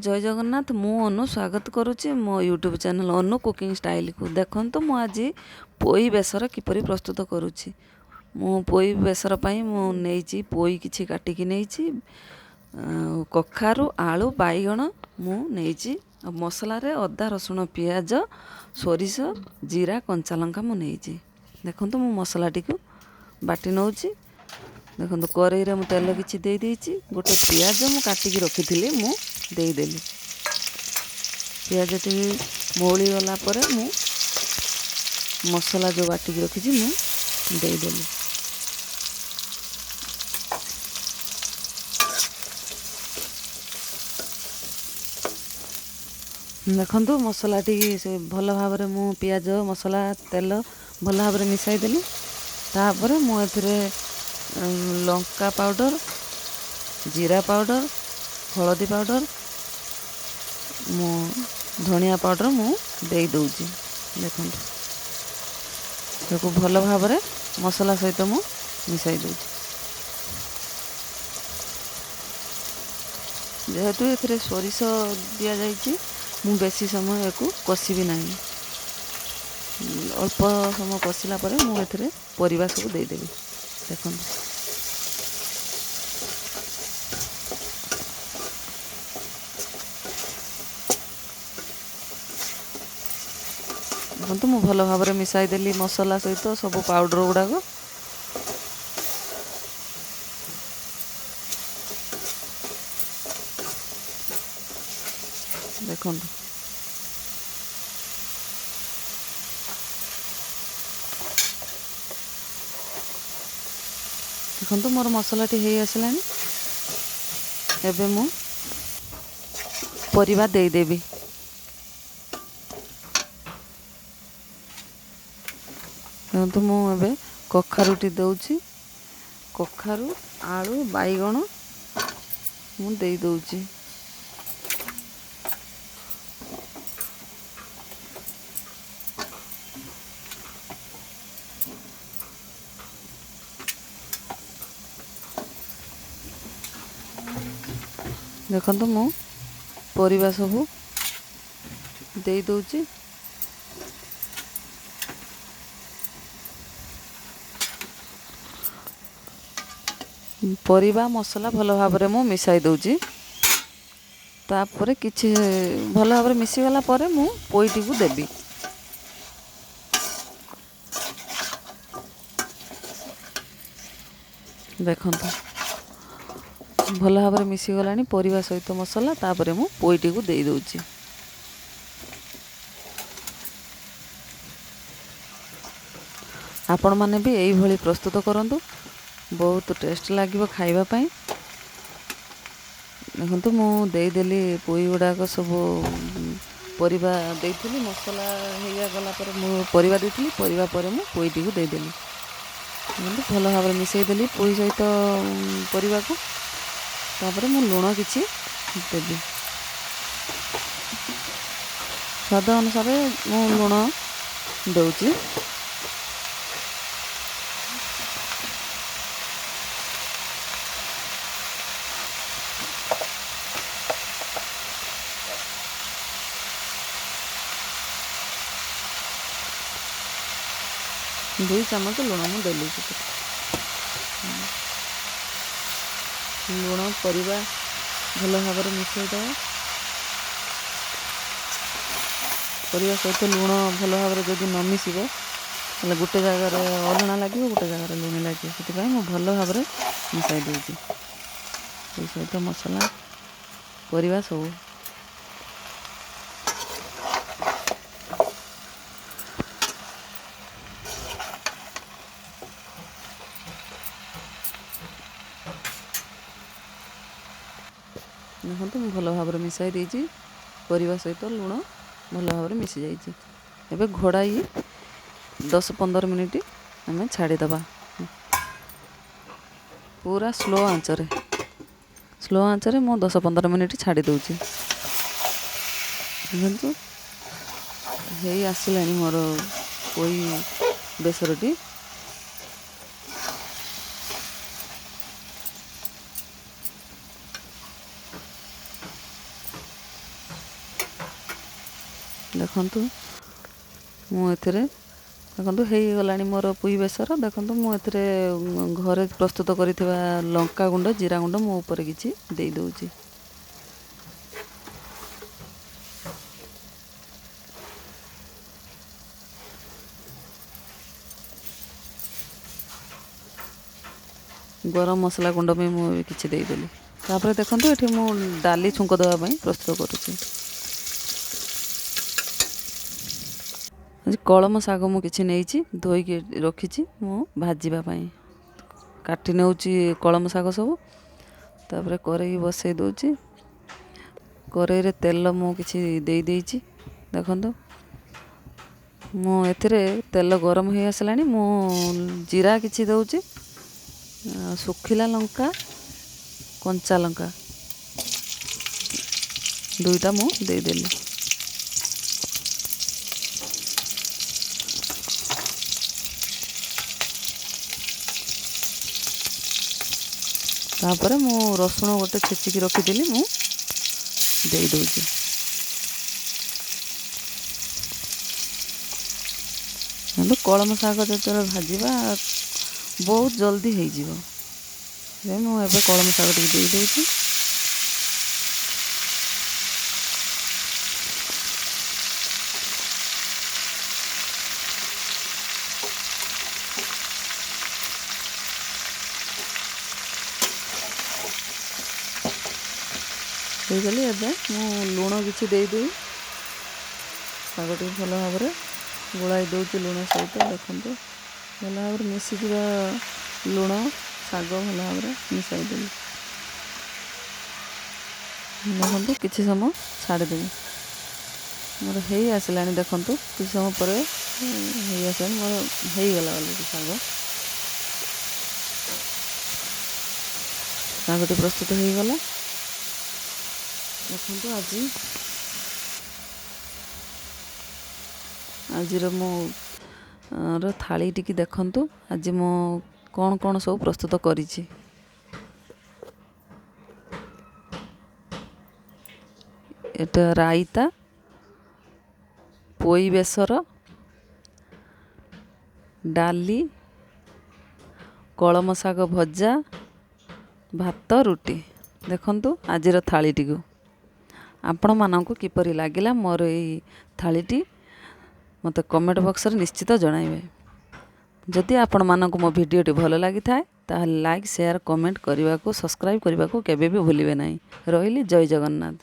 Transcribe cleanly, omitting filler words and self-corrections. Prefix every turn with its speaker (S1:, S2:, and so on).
S1: जय जगन्नाथ मु अनु स्वागत करुच्ची मो यूट्यूब चैनल अनु कुकिंग स्टाइल को देखो मु आज पोई बेसर किपरि प्रस्तुत करुच्ची। मु पोई बेसर पाई मु नेइची पोई किछि काटिकी नेइची कखारु आलू बाइगण मु नेइची मसला रे अदा रसुण पियाज सोरिष जीरा कंचा लंका मु नेइची। देखो मु मसला टी को बाटी नौची। देखो कड़ाई रे मु तेल किछि दे देइची गोटे पियाज मु काटिकी रखिथिली मु देदेली। पियाज टी मौली गला पर मु मसला जो बाटिकी रखी मु देदेली। देखो मसला टी से भल भाव मु पियाज मसला तेल भल भाव मिसाई देली। तापर मु एथिरे लंका पाउडर जीरा पाउडर हलदी पाउडर मु धनिया पाउडर मु दे दउची। देखो भल भाव मसला सहित मु मिसाई दउची। जेहेतु एथिरे सोरिष दिया जाइछि मु बेसी समय एको कषिबी नहीं। अल्प समय कषिला पर मु एथिरे परिबा सब दे देबी। देखो देखो मु भल भाव मिसाई देली मसला सहित सब पाउडर गुड़ाक। देखो देखो मोर मसला टी हे आसलानी। एबे मु परिबा दे देबी। तो मु एबे कखारू टी दउची कखारू आलू बाइगण मु दे दउची। देखो मु परिबा सब दे दउची। परिबा मसला भल भाव मु मिसाई दउची। तापर किछि भल भाव मिसी गला पर मु पोईटी को देबी। देखो भल भाव मिसी गलानी परिबा सहित मसला। तापर मु पोईटी को दे दउची। आपण माने भी एई भली प्रस्तुत करंतु बहुत टेस्ट लगे खाइबा पाई। देखो मु देदेली पोई गुड़ाक सब परिबा देइथिली मसला हेया गला पर मु परिबा देइथिली परिबा पर मु पोईटी को देदेली। भल भाव मिसई देली पोई सहित परिबा को। तापर मु लुण किछि देबी स्वाद अनुसार मु लुण दउची। दुई चामच लुण मु देली। लुण परिबा भल भाव मिसई दवा। परिबा सहित लुण भल भाव जदि न मिसिबो ताले गोटे जगार अलुणा लगे गोटे जगार लुणी लगे। से मु भल भाव मिसाई दूची सहित मसला परिबा सब। देखो मु भल भाव मिसाई देइची परिबा सहित लुण भल भाव मिसी जाइए। एबे घोड़ाई 10-15 मिनिट आम छाड़ीदबा पूरा स्लो आंचरे मु 10-15 मिनिट छाड़ी दउची। देखो हे आसलानी मोर पोई बेसरटी। ଦେଖନ୍ତୁ ମୁଁ ଏଥିରେ ଦେଖନ୍ତୁ ହେଇଗଲାଣି ମୋର ପୋଇ ବେସର। ଦେଖନ୍ତୁ ମୁଁ ଏଥିରେ ଘରେ ପ୍ରସ୍ତୁତ କରିଥିବା ଲଙ୍କା ଗୁଣ୍ଡ, ଜିରା ଗୁଣ୍ଡ ମୁଁ ଉପରେ କିଛି ଦେଇ ଦେଉଛି। ଗରମ ମସଲା ଗୁଣ୍ଡ ବି ମୁଁ କିଛି ଦେଇଦେଲି। ତାପରେ ଦେଖନ୍ତୁ ଏଠି ମୁଁ ଡାଲି ଛୁଙ୍କ ଦେବା ପାଇଁ ପ୍ରସ୍ତୁତ କରୁଛି। ଆଜି କଳମ ଶାଗ ମୁଁ କିଛି ନେଇଛି, ଧୋଇକି ରଖିଛି ମୁଁ ଭାଜିବା ପାଇଁ। କାଟି ନେଉଛି କଳମ ଶାଗ ସବୁ। ତାପରେ କରେଇ ବସେଇ ଦେଉଛି। କରେଇରେ ତେଲ ମୁଁ କିଛି ଦେଇଛି। ଦେଖନ୍ତୁ ମୁଁ ଏଥିରେ ତେଲ ଗରମ ହେଇ ଆସିଲାଣି। ମୁଁ ଜିରା କିଛି ଦେଉଛି, ଶୁଖିଲା ଲଙ୍କା, କଞ୍ଚା ଲଙ୍କା ଦୁଇଟା ମୁଁ ଦେଇଦେଲି। ତାପରେ ମୁଁ ରସୁଣ ଗୋଟେ ଛେଚିକି ରଖିଥିଲି, ମୁଁ ଦେଇ ଦେଉଛି। କିନ୍ତୁ କଳମ ଶାଗ ଯେତେବେଳେ ଭାଜିବା ବହୁତ ଜଲ୍ଦି ହେଇଯିବ, ମୁଁ ଏବେ କଳମ ଶାଗ ଟିକେ ଦେଇ ଦେଉଛି। ହେଇଗଲି। ଏବେ ମୁଁ ଲୁଣ କିଛି ଦେଇଦେଇ ଶାଗଟିକୁ ଭଲ ଭାବରେ ଗୋଳାଇ ଦେଉଛି ଲୁଣ ସହିତ। ଦେଖନ୍ତୁ ଭଲ ଭାବରେ ମିଶିଯିବା ଲୁଣ ଶାଗ ଭଲ ଭାବରେ ମିଶାଇ ଦେଲି। ଦେଖନ୍ତୁ କିଛି ସମୟ ଛାଡ଼ିଦେବି। ମୋର ହେଇ ଆସିଲାଣି। ଦେଖନ୍ତୁ କିଛି ସମୟ ପରେ ହେଇ ଆସିଲାଣି, ମୋର ହେଇଗଲା ଅଲରେଡ଼ି ଶାଗଟି ପ୍ରସ୍ତୁତ ହେଇଗଲା। ଦେଖନ୍ତୁ ଆଜିର ମୋର ଥାଳି ଟିକେ ଦେଖନ୍ତୁ। ଆଜି ମୁଁ କ'ଣ କ'ଣ ସବୁ ପ୍ରସ୍ତୁତ କରିଛି। ଏଟା ରାଇତା, ପୋଇ ବେସର, ଡାଲି, କଳମ ଶାଗ ଭଜା, ଭାତ, ରୁଟି। ଦେଖନ୍ତୁ ଆଜିର ଥାଳିଟିକୁ ଆପଣମାନଙ୍କୁ କିପରି ଲାଗିଲା ମୋର ଏଇ ଥାଳିଟି ମୋତେ କମେଣ୍ଟ ବକ୍ସରେ ନିଶ୍ଚିତ ଜଣାଇବେ। ଯଦି ଆପଣମାନଙ୍କୁ ମୋ ଭିଡ଼ିଓଟି ଭଲ ଲାଗିଥାଏ ତାହେଲେ ଲାଇକ୍, ସେୟାର, କମେଣ୍ଟ କରିବାକୁ, ସବସ୍କ୍ରାଇବ୍ କରିବାକୁ କେବେ ବି ଭୁଲିବେ ନାହିଁ। ରହିଲି। ଜୟ ଜଗନ୍ନାଥ।